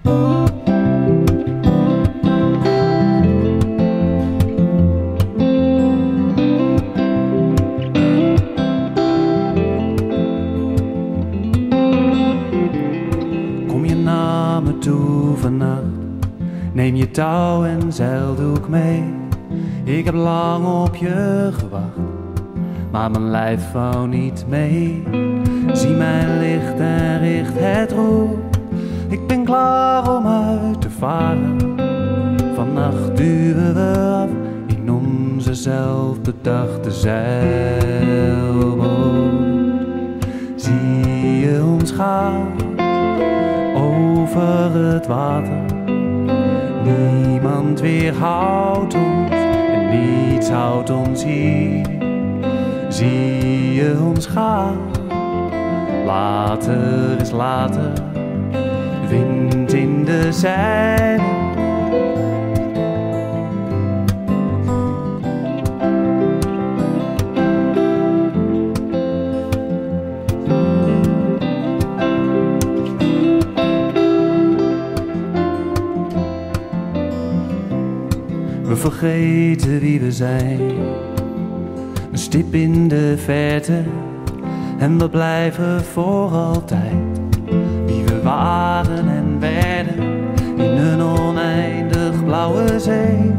Kom je naar me toe vannacht, neem je touw en zeildoek mee. Ik heb lang op je gewacht, maar mijn lijf wou niet mee. Zie mijn licht en richt het roer, ik ben klaar om uit te varen. Vannacht duwen we af in onze zelfbedachte zeilboot. Zie je ons gaan over het water, niemand weerhoudt ons en niets houdt ons hier. Zie je ons gaan, later is later, wind in de zeilen. We vergeten wie we zijn, een stip in de verte, en we blijven voor altijd wie we waren en werden. In een oneindig blauwe zee,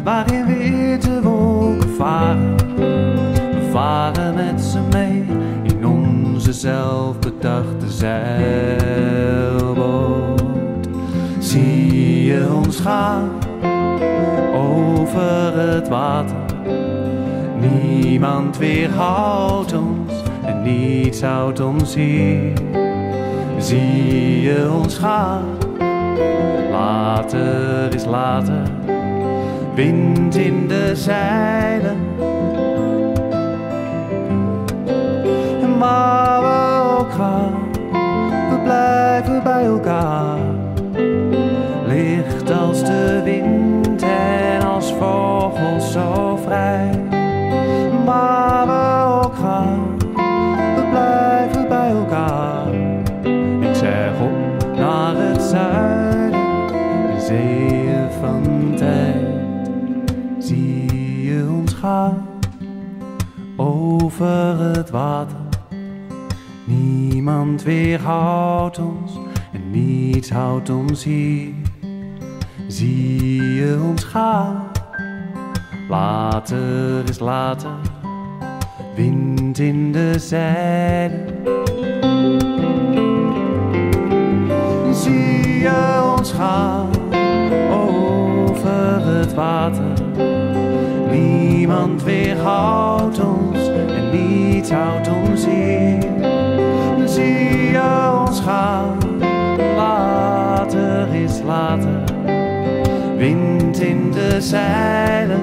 waarin witte wolken varen. We varen met ze mee in onze zelfbedachte zeilboot. Zie je ons gaan over het water, niemand weerhoudt ons en niets houdt ons hier. Zie je ons gaan, later is later, wind in de zeilen. En waar we ook gaan, we blijven bij elkaar. Licht als de wind en als vogels zo vrij. Waar we ook gaan, we blijven bij elkaar. Ik zeg op naar het zuiden, de zeeën van tijd. Zie je ons gaan over het water, niemand weerhoudt ons en niets houdt ons hier. Zie je ons gaan, later is later, wind in de zeilen. Zie je ons gaan over het water, niemand weerhoudt ons en niets houdt ons hier. Zie je ons gaan, later is later, wind in de zeilen.